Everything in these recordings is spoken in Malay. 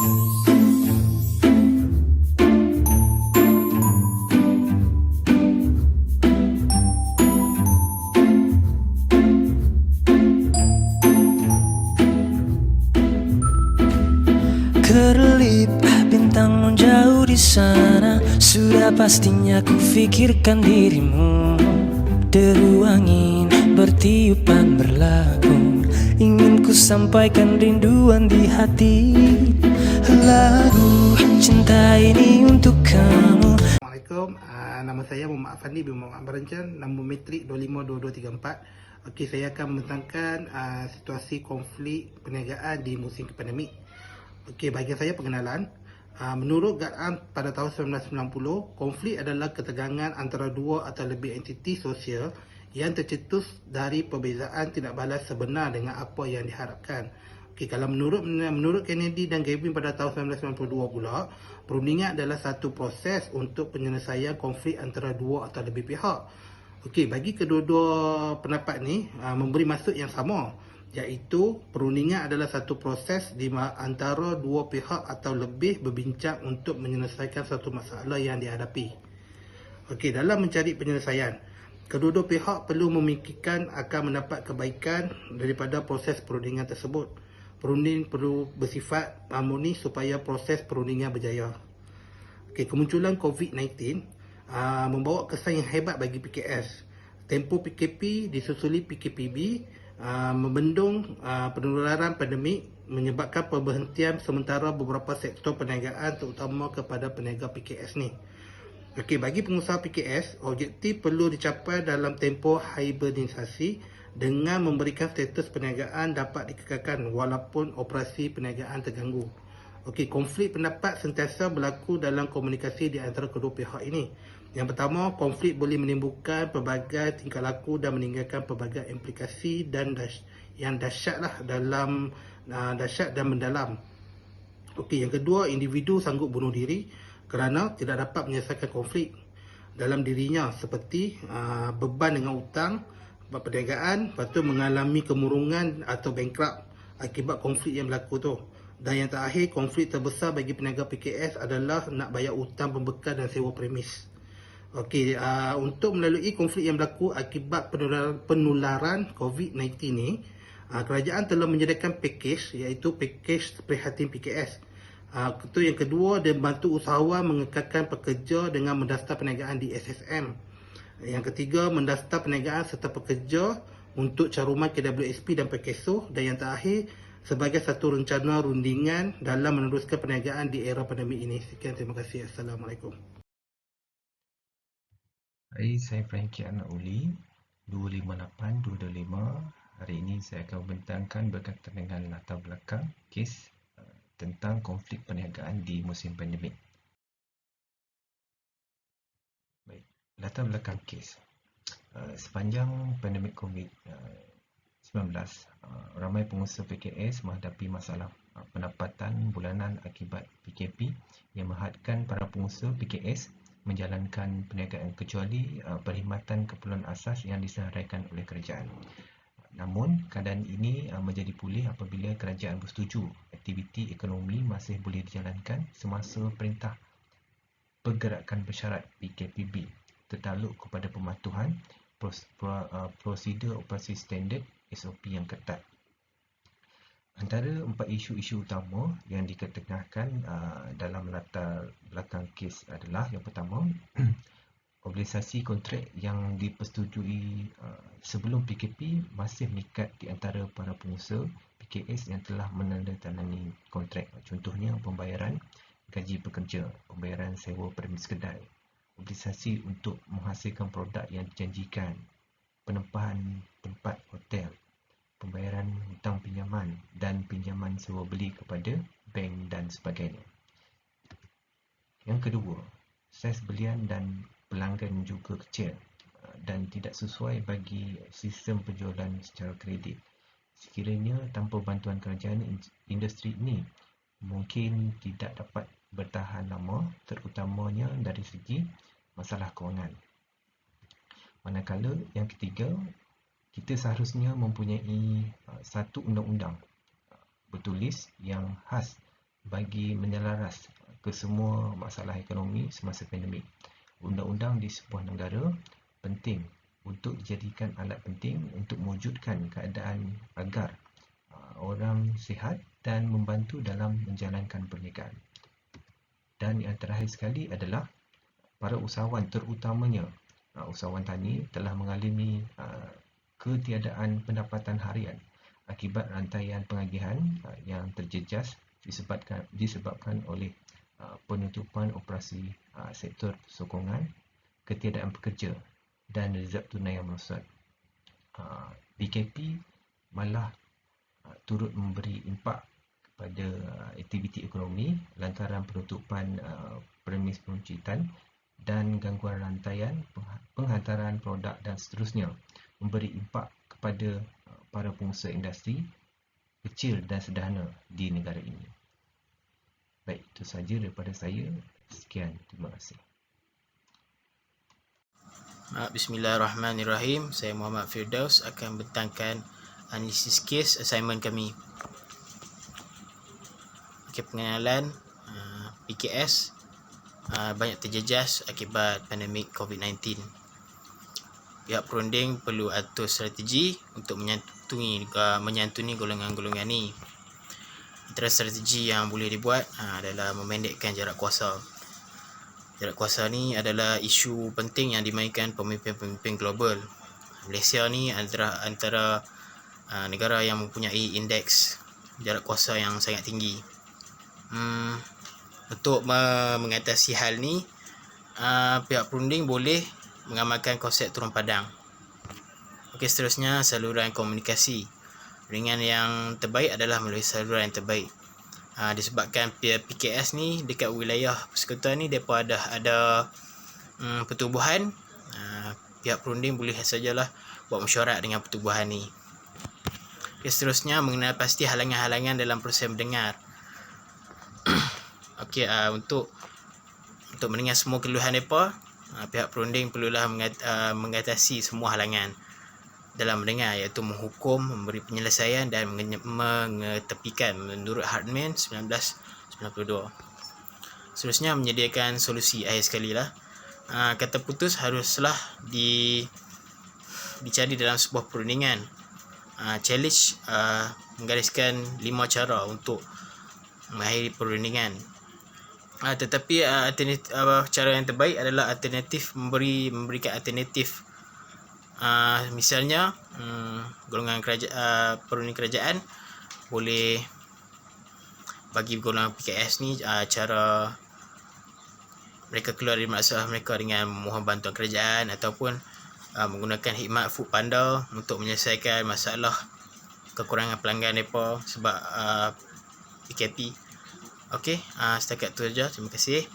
Kerlip bintang menjauh di sana, sudah pastinya ku pikirkan dirimu. Deru angin bertiupan berlagu, ingin ku sampaikan rinduan di hati. Lagu cinta ini untuk kamu. Assalamualaikum, nama saya Muhammad Afandi bin Muhammad Berencana, nombor metrik 252234. Okey, saya akan membentangkan situasi konflik perniagaan di musim pandemik. Okey, bagi saya pengenalan. Menurut Gadam pada tahun 1990, konflik adalah ketegangan antara dua atau lebih entiti sosial yang tercetus dari perbezaan tidak balas sebenar dengan apa yang diharapkan. Okey, kalau menurut Kennedy dan Gavin pada tahun 1992 pula, perundingan adalah satu proses untuk penyelesaian konflik antara dua atau lebih pihak. Okey, bagi kedua-dua pendapat ni memberi maksud yang sama, iaitu perundingan adalah satu proses di antara dua pihak atau lebih berbincang untuk menyelesaikan satu masalah yang dihadapi. Okey, dalam mencari penyelesaian, kedua-dua pihak perlu memikirkan akan mendapat kebaikan daripada proses perundingan tersebut. Perunding perlu bersifat harmoni supaya proses perundingan berjaya. Okey, kemunculan COVID-19 membawa kesan yang hebat bagi PKS. Tempoh PKP disusuli PKPB membendung penularan pandemik, menyebabkan perberhentian sementara beberapa sektor perniagaan terutama kepada peniaga PKS ni. Okey, bagi pengusaha PKS, objektif perlu dicapai dalam tempoh hibernisasi dengan memberikan status perniagaan dapat dikekalkan walaupun operasi perniagaan terganggu. Okey, konflik pendapat sentiasa berlaku dalam komunikasi di antara kedua pihak ini. Yang pertama, konflik boleh menimbulkan pelbagai tingkah laku dan meninggalkan pelbagai implikasi dan yang dahsyatlah dalam dahsyat dan mendalam. Okey, yang kedua, individu sanggup bunuh diri kerana tidak dapat menyelesaikan konflik dalam dirinya, seperti beban dengan hutang perniagaan, lepas tu mengalami kemurungan atau bankrupt akibat konflik yang berlaku tu. Dan yang terakhir, konflik terbesar bagi peniaga PKS adalah nak bayar hutang pembekal dan sewa premis. Okey, untuk melalui konflik yang berlaku akibat penularan COVID-19 ni, kerajaan telah menyediakan pakej, iaitu pakej prihatin PKS. Itu yang kedua, dia membantu usahawan mengekalkan pekerja dengan mendaftar perniagaan di SSM. Yang ketiga, mendaftar perniagaan serta pekerja untuk caruman KWSP dan Perkeso. Dan yang terakhir, sebagai satu rencana rundingan dalam meneruskan perniagaan di era pandemik ini. Sekian, terima kasih. Assalamualaikum. Hai, saya Frankie Anak Uli, 258225. Hari ini saya akan membentangkan berkaitan dengan latar belakang kes tentang konflik perniagaan di musim pandemik. Baik, latar belakang kes. Sepanjang pandemik COVID-19, ramai pengusaha PKS menghadapi masalah pendapatan bulanan akibat PKP yang menghadkan para pengusaha PKS menjalankan perniagaan kecuali perkhidmatan keperluan asas yang disenaraikan oleh kerajaan. Namun, keadaan ini menjadi pulih apabila kerajaan bersetuju aktiviti ekonomi masih boleh dijalankan semasa Perintah Pergerakan Bersyarat PKPB tertakluk kepada pematuhan prosedur operasi standard SOP yang ketat. Antara empat isu-isu utama yang diketengahkan dalam latar belakang kes adalah yang pertama, mobilisasi kontrak yang dipersetujui sebelum PKP masih mengikat di antara para pengusaha PKS yang telah menandatangani kontrak. Contohnya, pembayaran gaji pekerja, pembayaran sewa premis kedai, mobilisasi untuk menghasilkan produk yang dijanjikan, penempahan tempat hotel, pembayaran hutang pinjaman dan pinjaman sewa beli kepada bank dan sebagainya. Yang kedua, saiz belian dan pelanggan juga kecil dan tidak sesuai bagi sistem penjualan secara kredit. Sekiranya tanpa bantuan kerajaan, industri ini mungkin tidak dapat bertahan lama, terutamanya dari segi masalah kewangan. Manakala yang ketiga, kita seharusnya mempunyai satu undang-undang bertulis yang khas bagi menyelaras ke semua masalah ekonomi semasa pandemik. Undang-undang di sebuah negara penting untuk dijadikan alat penting untuk mewujudkan keadaan agar orang sihat dan membantu dalam menjalankan perniagaan. Dan yang terakhir sekali adalah para usahawan, terutamanya usahawan tani, telah mengalami ketiadaan pendapatan harian akibat rantaian pengagihan yang terjejas disebabkan oleh penutupan operasi sektor sokongan, ketiadaan pekerja dan rezab tunai yang merosot. PKP malah turut memberi impak kepada aktiviti ekonomi lantaran penutupan premis peruncitan dan gangguan rantaian penghantaran produk dan seterusnya, memberi impak kepada para pengusaha industri kecil dan sederhana di negara ini. Baik, itu saja daripada saya. Sekian, terima kasih. Bismillahirrahmanirrahim. Saya Muhammad Firdaus akan bentangkan analisis kes assignment kami. Okey, pengenalan PKS banyak terjejas akibat pandemik COVID-19. Pihak perunding perlu atur strategi untuk menyantuni golongan-golongan ni. Antara strategi yang boleh dibuat adalah memendekkan jarak kuasa. Jarak kuasa ni adalah isu penting yang dimainkan pemimpin-pemimpin global. Malaysia ni antara negara yang mempunyai indeks jarak kuasa yang sangat tinggi. Untuk mengatasi hal ni, pihak perunding boleh mengamalkan konsep turun padang. Okey, seterusnya saluran komunikasi. Ringan yang terbaik adalah melalui saluran yang terbaik. Disebabkan PKS ni dekat wilayah persekutuan ni depa ada pertubuhan, pihak perunding boleh sajalah buat mesyuarat dengan pertubuhan ni. Okay, seterusnya mengenal pasti halangan-halangan dalam proses mendengar. Okey, untuk mendengar semua keluhan depa, pihak perunding perlulah mengatasi semua halangan dalam mendengar, iaitu menghukum, memberi penyelesaian dan mengetepikan menurut Hartman 1992. Seterusnya menyediakan solusi. Akhir sekali lah, kata putus haruslah dicari dalam sebuah perundingan. Challenge menggariskan 5 cara untuk mengakhiri perundingan. Tetapi cara yang terbaik adalah alternatif, memberikan alternatif. Misalnya golongan perunding kerajaan boleh bagi golongan PKS ni cara mereka keluar dari masalah mereka dengan memohon bantuan kerajaan ataupun menggunakan khidmat Food Panda untuk menyelesaikan masalah kekurangan pelanggan mereka sebab PKP. Okey, setakat tu saja. Terima kasih.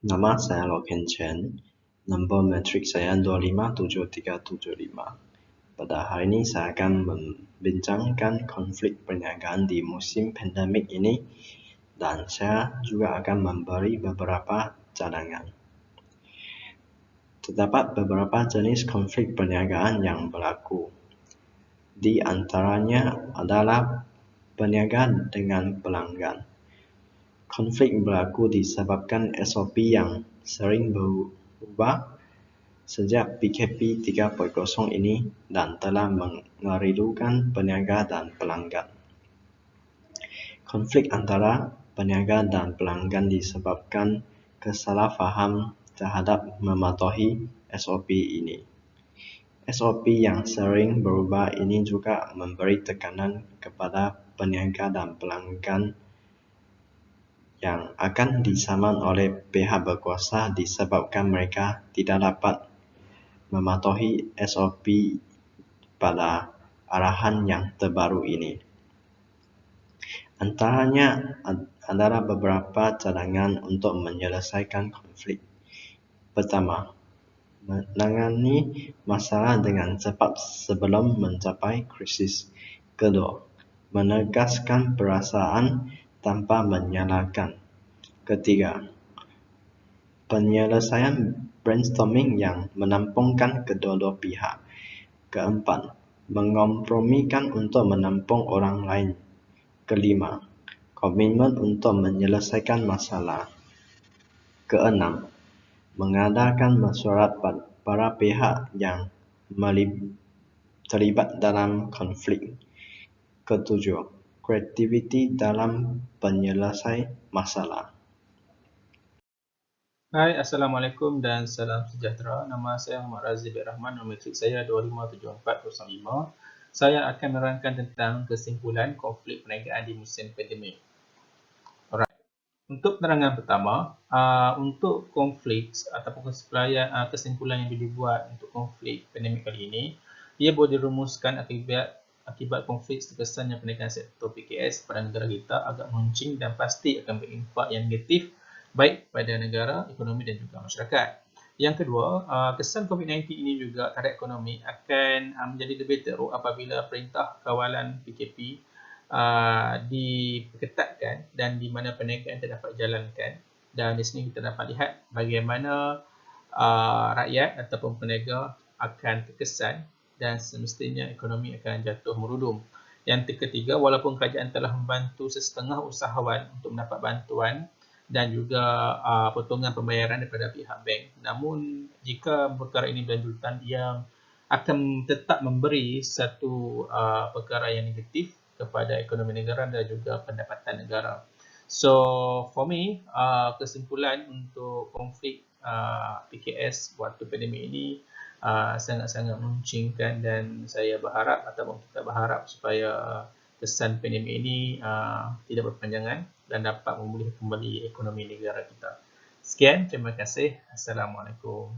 Nama saya Loken Chen. Nombor matrik saya 257375. Pada hari ini saya akan membincangkan konflik perniagaan di musim pandemik ini dan saya juga akan memberi beberapa cadangan. Terdapat beberapa jenis konflik perniagaan yang berlaku. Di antaranya adalah perniagaan dengan pelanggan. Konflik berlaku disebabkan SOP yang sering berubah sejak PKP 3.0 ini dan telah mengerilukan peniaga dan pelanggan. Konflik antara peniaga dan pelanggan disebabkan kesalahfaham terhadap mematuhi SOP ini. SOP yang sering berubah ini juga memberi tekanan kepada peniaga dan pelanggan yang akan disaman oleh pihak berkuasa disebabkan mereka tidak dapat mematuhi SOP pada arahan yang terbaru ini. Antaranya adalah beberapa cadangan untuk menyelesaikan konflik. Pertama, menangani masalah dengan cepat sebelum mencapai krisis. Kedua, menegaskan perasaan tanpa menyalahkan. Ketiga, penyelesaian brainstorming yang menampungkan kedua-dua pihak. Keempat, Mengompromikan untuk menampung orang lain. Kelima, komitmen untuk menyelesaikan masalah. Keenam, mengadakan mesyuarat para pihak yang terlibat dalam konflik. Ketujuh, kreativiti dalam penyelesaian masalah. Hai, Assalamualaikum dan salam sejahtera. Nama saya Muhammad Razif Rahman, nombor metrik saya 257405. Saya akan menerangkan tentang kesimpulan konflik perniagaan di musim pandemik. Alright. Untuk penerangan pertama, untuk konflik ataupun kesimpulan yang dibuat untuk konflik pandemik kali ini, ia boleh dirumuskan akibat konflik terkesannya perniagaan sektor PKS pada negara kita agak meruncing dan pasti akan berimpak yang negatif baik pada negara, ekonomi dan juga masyarakat. Yang kedua, kesan COVID-19 ini juga terhadap ekonomi akan menjadi lebih teruk apabila perintah kawalan PKP diperketatkan dan di mana perniagaan tidak dapat jalankan. Dan di sini kita dapat lihat bagaimana rakyat ataupun peniaga akan terkesan dan semestinya ekonomi akan jatuh merudum. Yang ketiga, walaupun kerajaan telah membantu sesetengah usahawan untuk mendapat bantuan dan juga potongan pembayaran daripada pihak bank, namun jika perkara ini berlanjutan, ia akan tetap memberi satu perkara yang negatif kepada ekonomi negara dan juga pendapatan negara. So for me, kesimpulan untuk konflik PKS waktu pandemik ini sangat-sangat meruncingkan dan saya berharap ataupun kita berharap supaya kesan pandemik ini tidak berpanjangan dan dapat memulihkan kembali ekonomi negara kita. Sekian, terima kasih. Assalamualaikum.